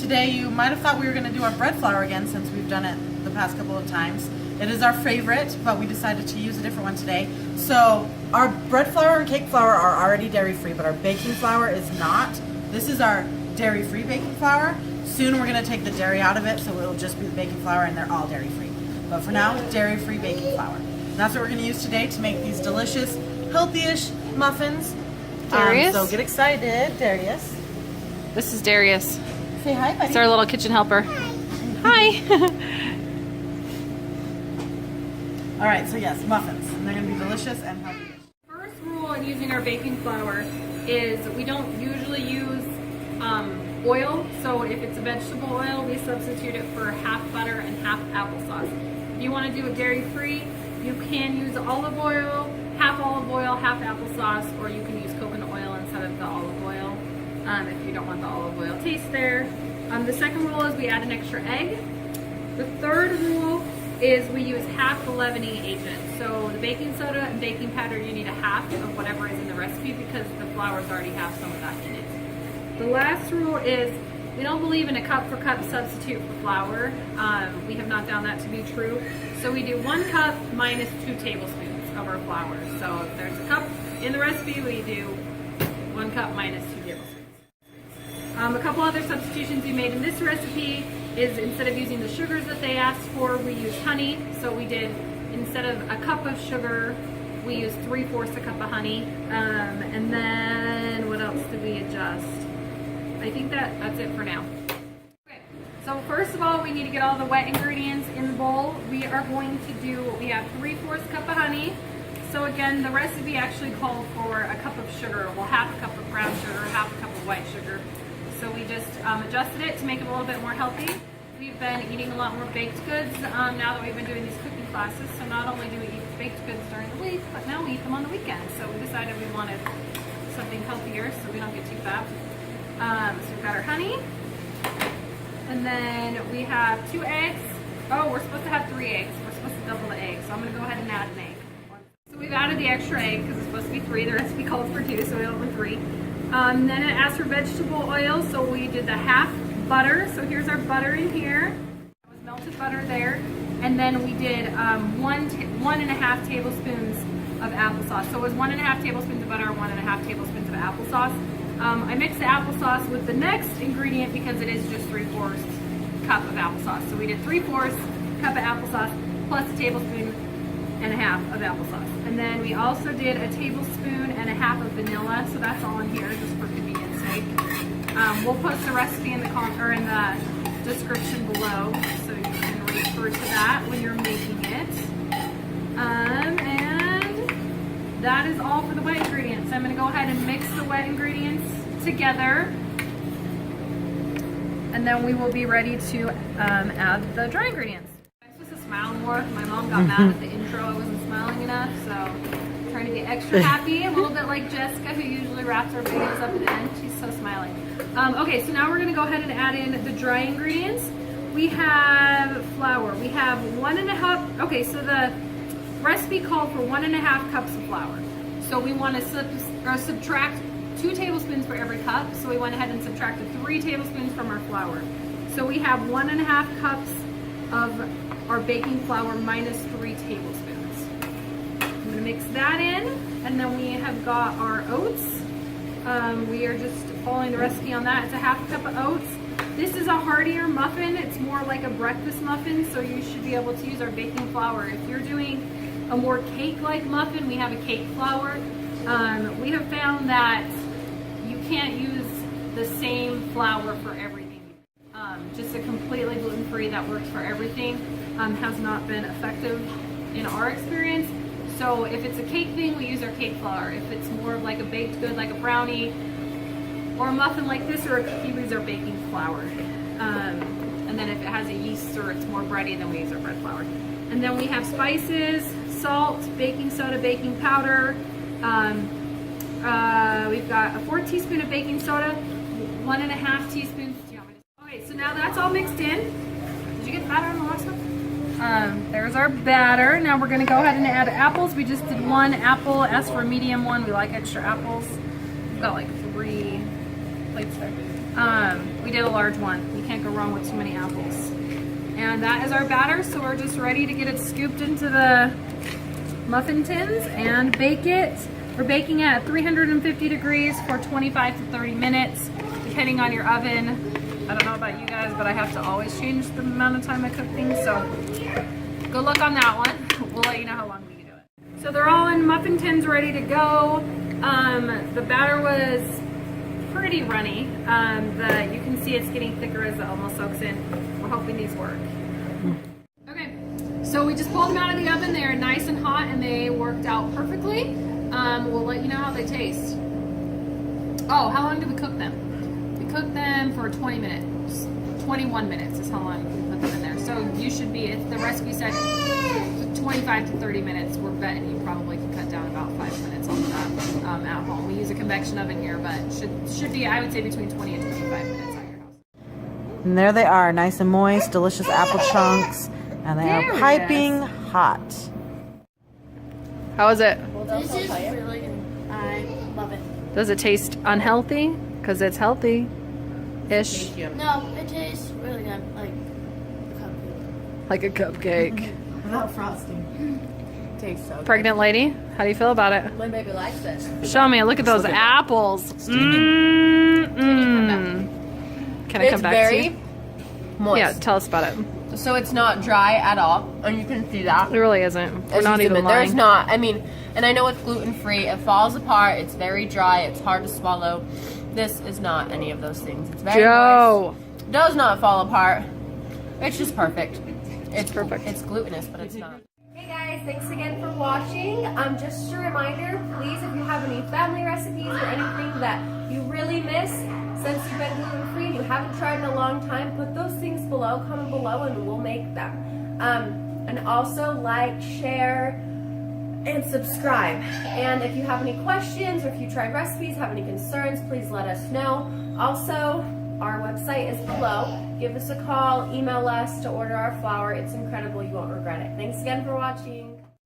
Today you might have thought we were going to do our bread flour again since we've done it the past couple of times. It is our favorite, but we decided to use a different one today. So our bread flour and cake flour are already dairy-free, but our baking flour is not. This is our dairy-free baking flour. Soon we're going to take the dairy out of it, so it'll just be the baking flour, and they're all dairy-free. But for now, dairy-free baking flour. And that's what we're going to use today to make these delicious, healthy-ish muffins. Darius? So get excited, Darius. This is Darius. Say hi, buddy. It's our little kitchen helper. Hi. All right, so yes, muffins. And they're going to be delicious and healthy. First rule in using our baking flour is we don't usually use oil. So if it's a vegetable oil, we substitute it for half butter and half applesauce. If you want to do it dairy-free, you can use olive oil, half applesauce, or you can use coconut oil instead of the olive oil if you don't want the olive oil taste there. The second rule is we add an extra egg. The third rule is we use half the leavening agent. So the baking soda and baking powder, you need a half of whatever is in the recipe because the flours already have some of that in it. The last rule is we don't believe in a cup for cup substitute for flour. We have not found that to be true. So we do 1 cup minus 2 tablespoons of our flour. So if there's a cup in the recipe, we do 1 cup minus 2 tablespoons. A couple other substitutions we made in this recipe is instead of using the sugars that they asked for, we used honey. So we did, instead of a cup of sugar, we used 3/4 a cup of honey. And then what else did we adjust? I think that's it for now. Okay, so first of all, we need to get all the wet ingredients in the bowl. We are going to do, we have 3/4 cup of honey. So again, the recipe actually called for a cup of sugar, well, half a cup of brown sugar, half a cup of white sugar. So we just adjusted it to make it a little bit more healthy. We've been eating a lot more baked goods now that we've been doing these cooking classes. So not only do we eat baked goods during the week, but now we eat them on the weekends. So we decided we wanted something healthier so we don't get too fat. So we've got our honey, and then we have 2 eggs. Oh, we're supposed to have 3 eggs. We're supposed to double the eggs, so I'm going to go ahead and add an egg. So we've added the extra egg because it's supposed to be 3. The recipe calls for 2, so we went with 3. Then it asks for vegetable oil, so we did the half butter. So here's our butter in here. That was melted butter there. And then we did 1.5 tablespoons of applesauce. So it was 1.5 tablespoons of butter, 1.5 tablespoons of applesauce. I mixed the applesauce with the next ingredient because it is just 3/4 cup of applesauce. So we did 3/4 cup of applesauce plus a tablespoon and a half of applesauce. And then we also did a tablespoon and a half of vanilla. So that's all in here just for convenience sake. We'll post the recipe in the description below so you can refer to that when you're making it. And that is all for the wet ingredients. I'm going to go ahead and mix the wet ingredients together, and then we will be ready to add the dry ingredients. I'm supposed to smile more. My mom got mad at the intro. I wasn't smiling enough, so I'm trying to be extra happy, a little bit like Jessica, who usually wraps her videos up at the end. She's so smiling. Okay, so now we're going to go ahead and add in the dry ingredients. We have flour. We have 1.5. Okay, so the recipe called for 1.5 cups of flour. So we want to subtract 2 tablespoons for every cup. So we went ahead and subtracted 3 tablespoons from our flour. So we have 1.5 cups of our baking flour minus 3 tablespoons. I'm going to mix that in, and then we have got our oats. We are just following the recipe on that. It's a half cup of oats. This is a heartier muffin. It's more like a breakfast muffin, so you should be able to use our baking flour. If you're doing a more cake-like muffin, we have a cake flour. We have found that you can't use the same flour for everything. Just a completely gluten-free that works for everything has not been effective in our experience. So if it's a cake thing, we use our cake flour. If it's more of like a baked good, like a brownie, or a muffin like this, or a cookie, we use our baking flour. And then if it has a yeast or it's more bready, then we use our bread flour. And then we have spices, salt, baking soda, baking powder. We've got a 4th teaspoon of baking soda, 1.5 teaspoons. Okay, so now that's all mixed in. Did you get the batter on the last one? There's our batter. Now we're going to go ahead and add apples. We just did 1 apple. Asked for a medium one. We like extra apples. We've got like 3 plates there. We we did a large one. You can't go wrong with too many apples. And that is our batter, so we're just ready to get it scooped into the muffin tins and bake it. We're baking at 350 degrees for 25 to 30 minutes, depending on your oven. I don't know about you guys, but I have to always change the amount of time I cook things, so go look on that one. We'll let you know how long we can do it. So they're all in muffin tins ready to go. The batter was pretty runny. You can see it's getting thicker as it almost soaks in. We're hoping these work. Okay, so we just pulled them out of the oven. They are nice and hot and they worked out perfectly. We'll let you know how they taste. Oh, how long did we cook them? We cooked them for 20 minutes. 21 minutes is how long we put them in there. So you should be, if the recipe said 25 to 30 minutes, we're betting you probably can cut down about 5 minutes on that at home. We use a convection oven here, but should be, I would say, between 20 and 25 minutes at your house. And there they are, nice and moist, delicious apple chunks, and they are piping hot. How is it? This is really good. I love it. Does it taste unhealthy? Because it's healthy-ish. No, it tastes really good. Like a cupcake. Like a cupcake. Without frosting. Tastes so good. Pregnant lady, how do you feel about it? My baby likes this. Show me. Look at those apples. Mmm. Can I come back to very you? moist. Yeah, tell us about it. So it's not dry at all, and you can see that. It really isn't. We're As not you even zoom in, lying. There's not. I mean, and I know it's gluten-free. It falls apart. It's very dry. It's hard to swallow. This is not any of those things. It's very Joe. moist. Does not fall apart. It's just perfect. It's perfect. It's glutinous, but it's not. Hey guys, thanks again for watching. Just a reminder, please, if you have any family recipes or anything that you really miss since you've been gluten-free and you haven't tried in a long time, put those things below, comment below, and we'll make them. And also like, share, and subscribe. And if you have any questions or if you tried recipes, have any concerns, please let us know. Also, our website is below. Give us a call, email us to order our flour. It's incredible. You won't regret it. Thanks again for watching.